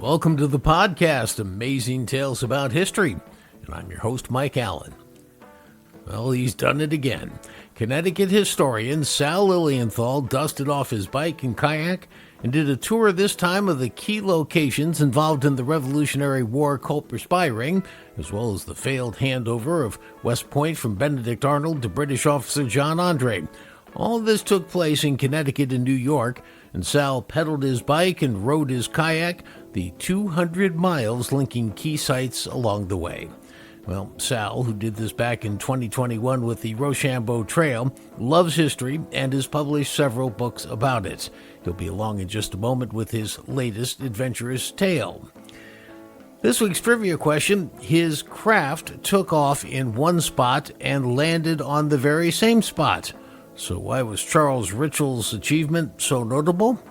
Welcome to the podcast, Amazing Tales About History, and I'm your host, Mike Allen. Well, he's done it again. Connecticut historian Sal Lilienthal dusted off his bike and kayak and did a tour this time of the key locations involved in the Revolutionary War Culper spy ring, as well as the failed handover of West Point from Benedict Arnold to British officer John Andre. All of this took place in Connecticut and New York, and Sal pedaled his bike and rode his kayak the 200 miles linking key sites along the way. Well, Sal, who did this back in 2021 with the Rochambeau Trail, loves history and has published several books about it. He'll be along in just a moment with his latest adventurous tale. This week's trivia question: his craft took off in one spot and landed on the very same spot. So why was Charles Ritchell's achievement so notable?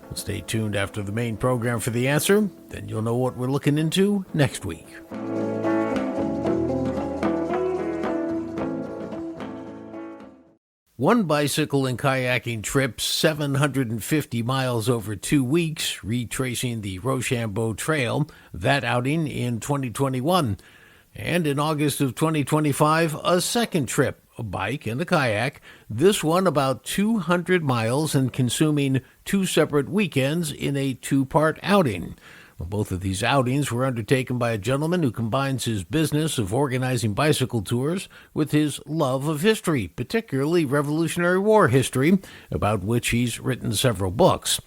Well, stay tuned after the main program for the answer. Then you'll know what we're looking into next week. One bicycle and kayaking trip, 750 miles over 2 weeks, retracing the Rochambeau Trail, that outing in 2021. And in August of 2025, a second trip, a bike and a kayak, this one about 200 miles and consuming 2 separate weekends in a 2-part outing. Well, both of these outings were undertaken by a gentleman who combines his business of organizing bicycle tours with his love of history, particularly Revolutionary War history, about which he's written several books.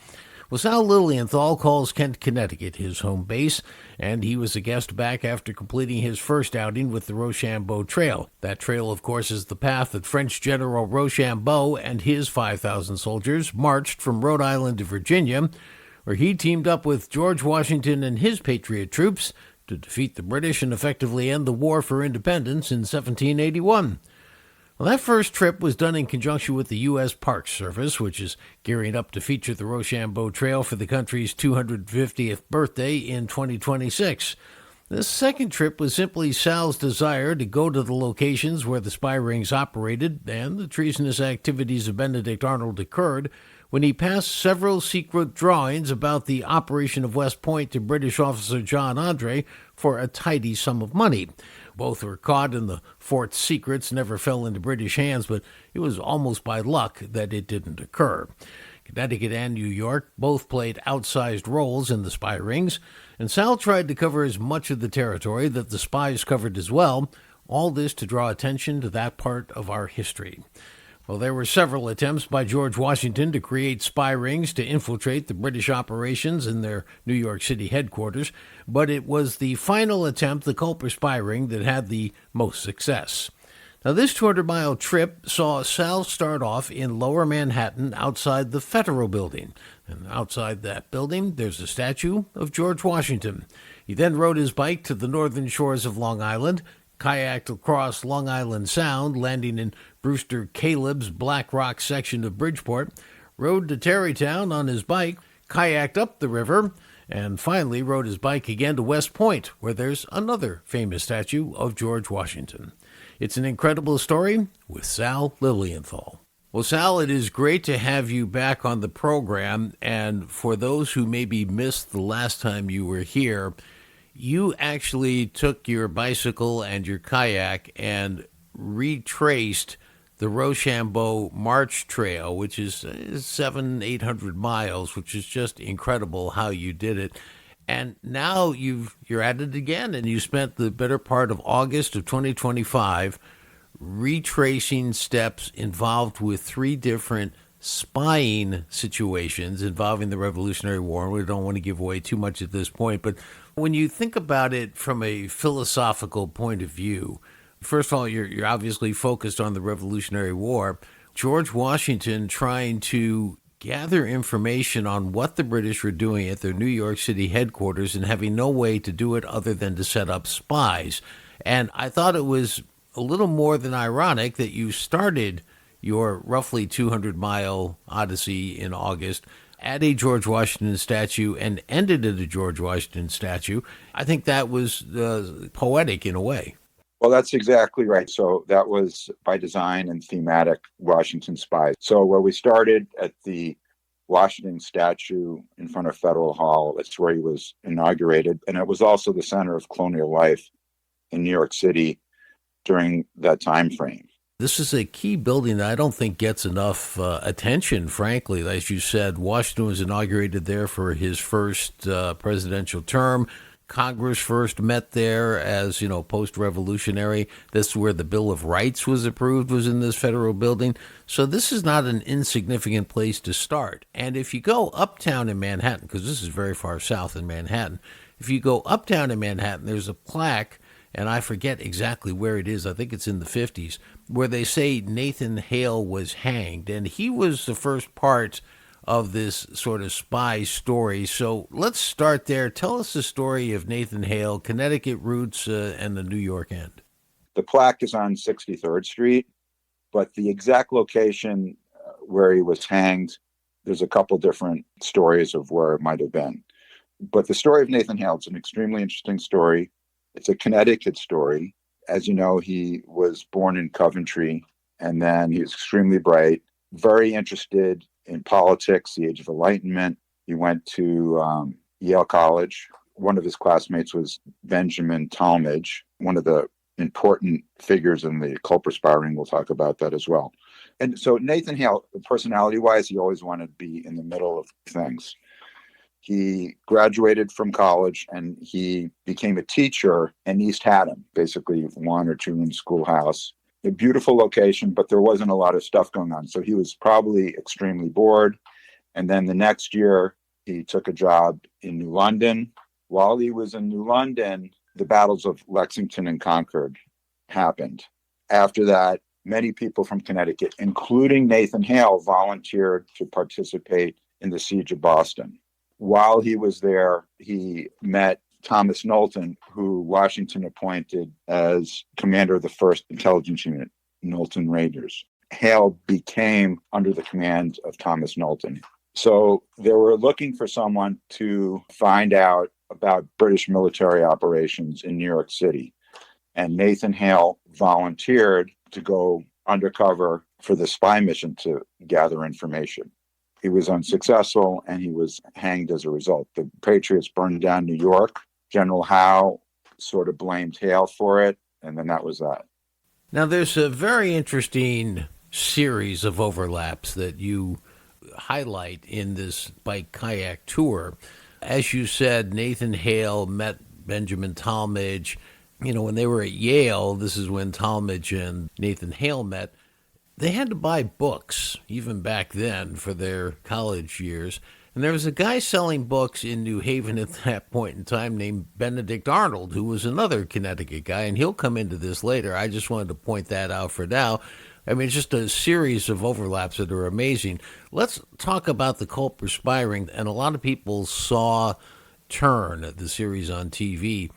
Well, Sal Lilienthal calls Kent, Connecticut his home base, and he was a guest back after completing his first outing with the Rochambeau Trail. That trail, of course, is the path that French General Rochambeau and his 5,000 soldiers marched from Rhode Island to Virginia, where he teamed up with George Washington and his Patriot troops to defeat the British and effectively end the War for Independence in 1781. Well, that first trip was done in conjunction with the U.S. Park Service, which is gearing up to feature the Rochambeau Trail for the country's 250th birthday in 2026. This second trip was simply Sal's desire to go to the locations where the spy rings operated and the treasonous activities of Benedict Arnold occurred when he passed several secret drawings about the operation of West Point to British officer John Andre for a tidy sum of money. Both were caught, and the fort's secrets never fell into British hands, but it was almost by luck that it didn't occur. Connecticut and New York both played outsized roles in the spy rings, and Sal tried to cover as much of the territory that the spies covered as well, all this to draw attention to that part of our history. Well, there were several attempts by George Washington to create spy rings to infiltrate the British operations in their New York City headquarters, but it was the final attempt, the Culper spy ring, that had the most success. Now, this 200-mile trip saw Sal start off in Lower Manhattan outside the Federal Building, and outside that building there's a statue of George Washington. He then rode his bike to the northern shores of Long Island, kayaked across Long Island Sound, landing in Brewster Caleb's Black Rock section of Bridgeport, rode to Tarrytown on his bike, kayaked up the river, and finally rode his bike again to West Point, where there's another famous statue of George Washington. It's an incredible story with Sal Lilienthal. Well, Sal, it is great to have you back on the program, and for those who maybe missed the last time you were here, you actually took your bicycle and your kayak and retraced the Rochambeau March Trail, which is 800 miles, which is just incredible how you did it. And now you're at it again, and you spent the better part of August of 2025 retracing steps involved with 3 different spying situations involving the Revolutionary War. We don't want to give away too much at this point, but when you think about it from a philosophical point of view, first of all, you're obviously focused on the Revolutionary War. George Washington trying to gather information on what the British were doing at their New York City headquarters and having no way to do it other than to set up spies. And I thought it was a little more than ironic that you started your roughly 200-mile odyssey in August at a George Washington statue and ended at a George Washington statue. I think that was poetic in a way. Well, that's exactly right. So that was by design and thematic Washington Spies. So where we started at the Washington statue in front of Federal Hall. That's where he was inaugurated. And it was also the center of colonial life in New York City during that time frame. This is a key building that I don't think gets enough attention, frankly. As you said, Washington was inaugurated there for his first presidential term. Congress first met there as, post-revolutionary. This is where the Bill of Rights was approved, was in this federal building. So this is not an insignificant place to start. And if you go uptown in Manhattan, because this is very far south in Manhattan, if you go uptown in Manhattan, there's a plaque, and I forget exactly where it is. I think it's in the 50s, where they say Nathan Hale was hanged. And he was the first part of this sort of spy story. So let's start there. Tell us the story of Nathan Hale, Connecticut roots, and the New York end. The plaque is on 63rd Street, but the exact location where he was hanged, there's a couple different stories of where it might have been. But the story of Nathan Hale is an extremely interesting story. It's a Connecticut story. As you know, he was born in Coventry, and then he was extremely bright, very interested in politics, the Age of Enlightenment. He went to Yale College. One of his classmates was Benjamin Talmage, one of the important figures in the Culper ring. We'll talk about that as well. And so Nathan Hale, personality-wise, he always wanted to be in the middle of things. He graduated from college and he became a teacher in East Haddam, basically 1 or 2 room schoolhouse. A beautiful location, but there wasn't a lot of stuff going on. So he was probably extremely bored. And then the next year, he took a job in New London. While he was in New London, the battles of Lexington and Concord happened. After that, many people from Connecticut, including Nathan Hale, volunteered to participate in the siege of Boston. While he was there, he met Thomas Knowlton, who Washington appointed as commander of the 1st Intelligence Unit, Knowlton Raiders. Hale became under the command of Thomas Knowlton. So they were looking for someone to find out about British military operations in New York City. And Nathan Hale volunteered to go undercover for the spy mission to gather information. He was unsuccessful and he was hanged as a result. The Patriots burned down New York. General Howe sort of blamed Hale for it, and then that was that. Now, there's a very interesting series of overlaps that you highlight in this bike kayak tour. As you said, Nathan Hale met Benjamin Talmage. When they were at Yale, this is when Talmage and Nathan Hale met. They had to buy books, even back then, for their college years. And there was a guy selling books in New Haven at that point in time named Benedict Arnold, who was another Connecticut guy, and he'll come into this later. I just wanted to point that out for now. I mean, it's just a series of overlaps that are amazing. Let's talk about the Culper spy ring. And a lot of people saw Turn, the series on TV.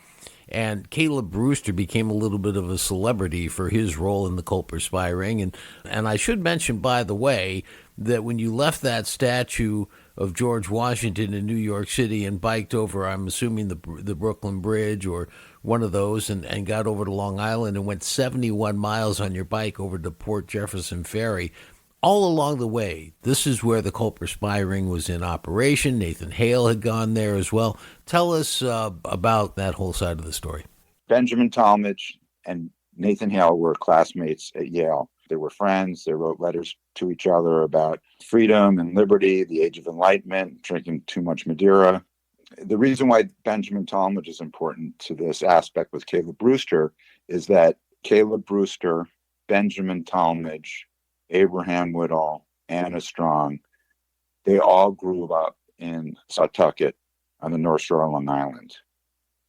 And Caleb Brewster became a little bit of a celebrity for his role in the Culper spy ring. And I should mention, by the way, that when you left that statue of George Washington in New York City and biked over, I'm assuming the Brooklyn Bridge or one of those, and got over to Long Island and went 71 miles on your bike over to Port Jefferson Ferry, all along the way, this is where the Culper spy ring was in operation. Nathan Hale had gone there as well. Tell us about that whole side of the story. Benjamin Talmage and Nathan Hale were classmates at Yale. They were friends. They wrote letters to each other about freedom and liberty, the Age of Enlightenment, drinking too much Madeira. The reason why Benjamin Talmage is important to this aspect with Caleb Brewster is that Caleb Brewster, Benjamin Talmage, Abraham Woodall, Anna Strong, they all grew up in Pawtucket on the North Shore of Long Island.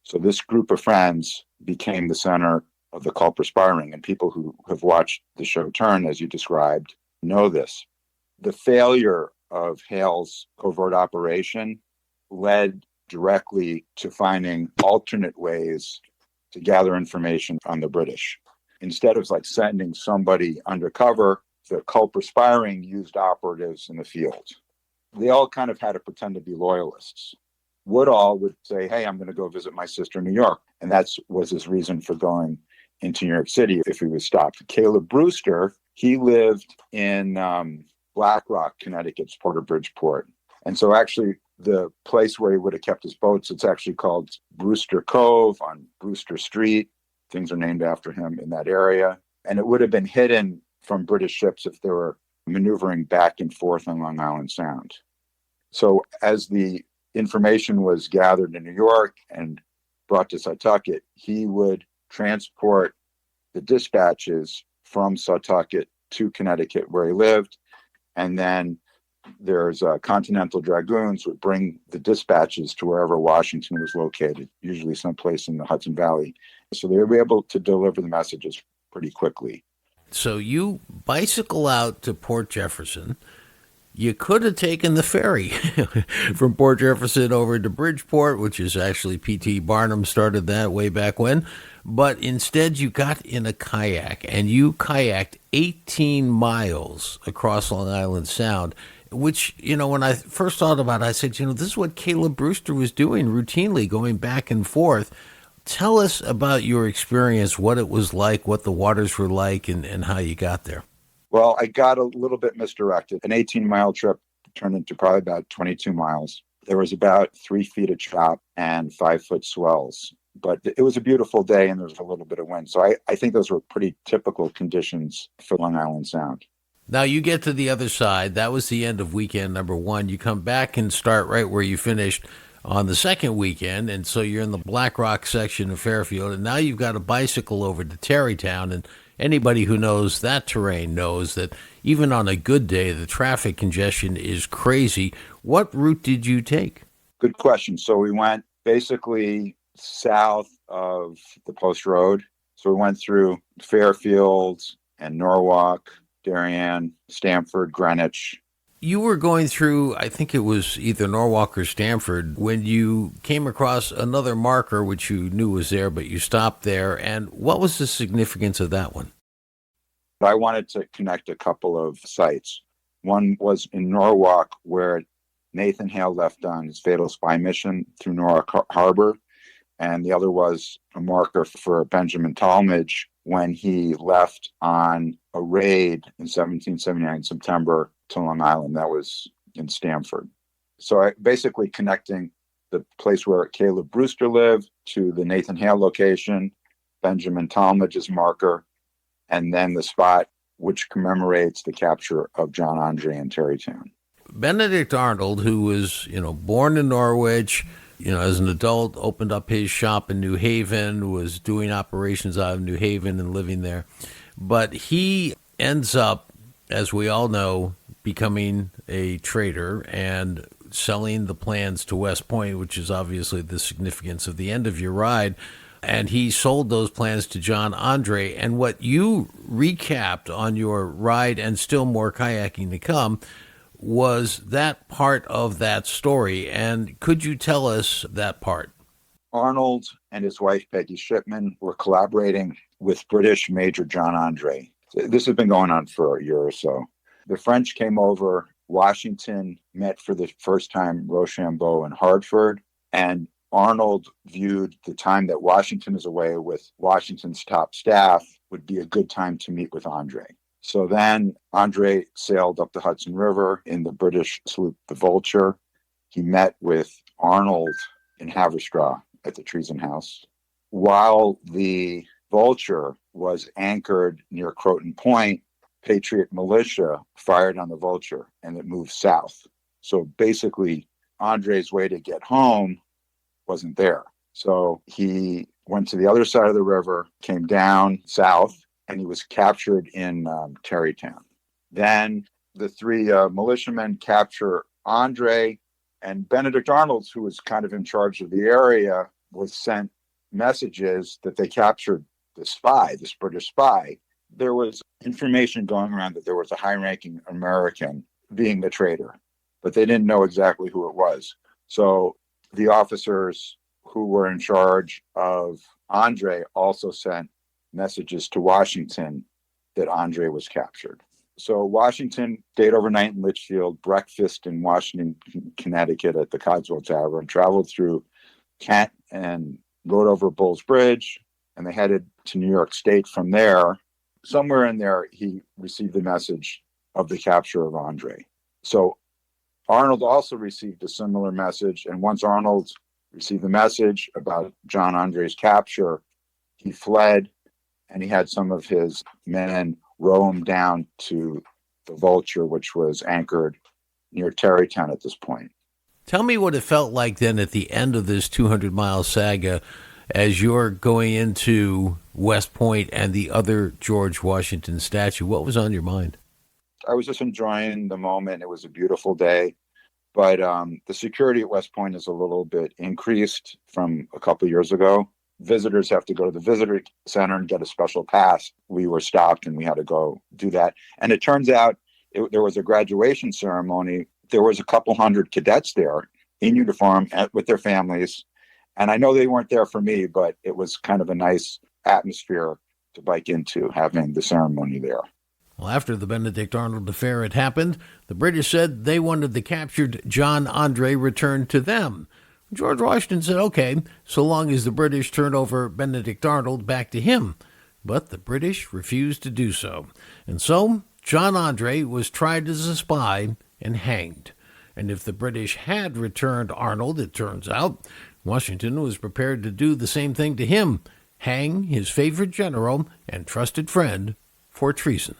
So this group of friends became the center of the Culper spy ring, and people who have watched the show Turn, as you described, know this. The failure of Hale's covert operation led directly to finding alternate ways to gather information on the British. Instead of sending somebody undercover, the Culper spy ring used operatives in the field. They all kind of had to pretend to be loyalists. Woodall would say, hey, I'm going to go visit my sister in New York. And that was his reason for going into New York City if he was stopped. Caleb Brewster, he lived in Black Rock, Connecticut's Port of Bridgeport. And so actually the place where he would have kept his boats, it's actually called Brewster Cove on Brewster Street. Things are named after him in that area. And it would have been hidden from British ships if they were maneuvering back and forth on Long Island Sound. So as the information was gathered in New York and brought to Setauket, he would transport the dispatches from Setauket to Connecticut where he lived. And then there's Continental Dragoons would bring the dispatches to wherever Washington was located, usually someplace in the Hudson Valley. So they would be able to deliver the messages pretty quickly. So you bicycle out to Port Jefferson. You could have taken the ferry from Port Jefferson over to Bridgeport, which is actually P.T. Barnum started that way back when. But instead, you got in a kayak, and you kayaked 18 miles across Long Island Sound, which, when I first thought about it, I said, this is what Caleb Brewster was doing routinely, going back and forth. Tell us about your experience, what it was like, what the waters were like, and how you got there. Well, I got a little bit misdirected. An 18-mile trip turned into probably about 22 miles. There was about 3 feet of chop and 5-foot swells. But it was a beautiful day and there was a little bit of wind. So I think those were pretty typical conditions for Long Island Sound. Now you get to the other side. That was the end of weekend number 1. You come back and start right where you finished on the second weekend. And so you're in the Black Rock section of Fairfield. And now you've got a bicycle over to Tarrytown. And anybody who knows that terrain knows that even on a good day, the traffic congestion is crazy. What route did you take? Good question. So we went basically south of the Post Road. So we went through Fairfield and Norwalk, Darien, Stamford, Greenwich. You were going through, I think it was either Norwalk or Stamford, when you came across another marker, which you knew was there, but you stopped there. And what was the significance of that one? I wanted to connect a couple of sites. One was in Norwalk, where Nathan Hale left on his fatal spy mission through Norwalk Harbor. And the other was a marker for Benjamin Talmadge when he left on a raid in 1779 September to Long Island. That was in Stamford. So I basically connecting the place where Caleb Brewster lived to the Nathan Hale location, Benjamin Talmadge's marker, and then the spot which commemorates the capture of John Andre in Tarrytown. Benedict Arnold, who was, born in Norwich, as an adult, opened up his shop in New Haven, was doing operations out of New Haven and living there. But he ends up, as we all know, becoming a trader and selling the plans to West Point, which is obviously the significance of the end of your ride. And he sold those plans to John Andre. And what you recapped on your ride, and still more kayaking to come, was that part of that story. And could you tell us that part? Arnold and his wife, Peggy Shipman, were collaborating with British Major John Andre. This has been going on for a year or so. The French came over. Washington met for the first time Rochambeau and Hartford. And Arnold viewed the time that Washington is away with Washington's top staff would be a good time to meet with Andre. So then Andre sailed up the Hudson River in the British sloop, the Vulture. He met with Arnold in Haverstraw at the Treason House. While the Vulture was anchored near Croton Point, Patriot militia fired on the Vulture and it moved south. So basically, Andre's way to get home wasn't there. So he went to the other side of the river, came down south, and he was captured in Tarrytown. Then the 3 militiamen capture Andre, and Benedict Arnold, who was kind of in charge of the area, was sent messages that they captured the spy, this British spy. There was information going around that there was a high-ranking American being the traitor, but they didn't know exactly who it was. So the officers who were in charge of Andre also sent messages to Washington that Andre was captured. So Washington stayed overnight in Litchfield, breakfast in Washington, Connecticut at the Codswell Tavern, traveled through Kent and rode over Bull's Bridge, and they headed to New York State from there. Somewhere in there, he received the message of the capture of Andre. So Arnold also received a similar message. And once Arnold received the message about John Andre's capture, he fled, and he had some of his men row him down to the Vulture, which was anchored near Tarrytown at this point. Tell me what it felt like then at the end of this 200-mile saga as you're going into West Point and the other George Washington statue. What was on your mind? I was just enjoying the moment. It was a beautiful day, but the security at West Point is a little bit increased from a couple of years ago. Visitors have to go to the visitor center and get a special pass. We were stopped and we had to go do that. And it turns out there was a graduation ceremony. There was a couple hundred cadets there in uniform with their families. And I know they weren't there for me, but it was kind of a nice atmosphere to bike into, having the ceremony there. Well, after the Benedict Arnold affair had happened, the British said they wanted the captured John Andre returned to them. George Washington said, okay, so long as the British turned over Benedict Arnold back to him. But the British refused to do so. And so John Andre was tried as a spy and hanged. And if the British had returned Arnold, it turns out, Washington was prepared to do the same thing to him, hang his favorite general and trusted friend for treason.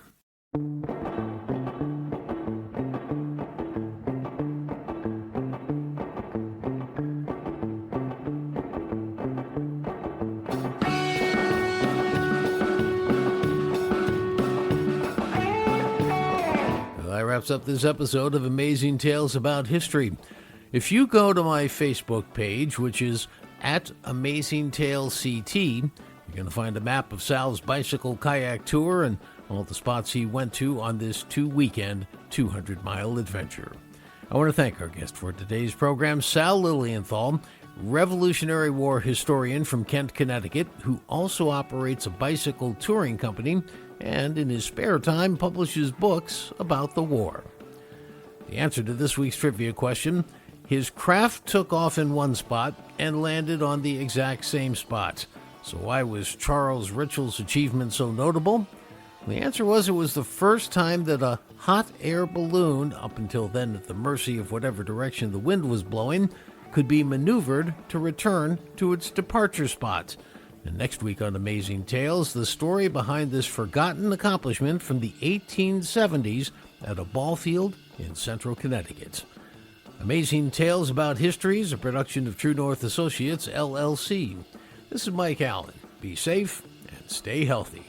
That wraps up this episode of Amazing Tales About History. If you go to my Facebook page, which is at Amazing Tales CT, you're going to find a map of Sal's bicycle kayak tour and all the spots he went to on this 2-weekend 200-mile adventure. I want to thank our guest for today's program, Sal Lilienthal, Revolutionary War historian from Kent, Connecticut, who also operates a bicycle touring company and in his spare time publishes books about the war. The answer to this week's trivia question: his craft took off in one spot and landed on the exact same spot. So why was Charles Ritchell's achievement so notable? The answer was it was the first time that a hot air balloon, up until then at the mercy of whatever direction the wind was blowing, could be maneuvered to return to its departure spot. And next week on Amazing Tales, the story behind this forgotten accomplishment from the 1870s at a ball field in central Connecticut. Amazing Tales About History is a production of True North Associates, LLC. This is Mike Allen. Be safe and stay healthy.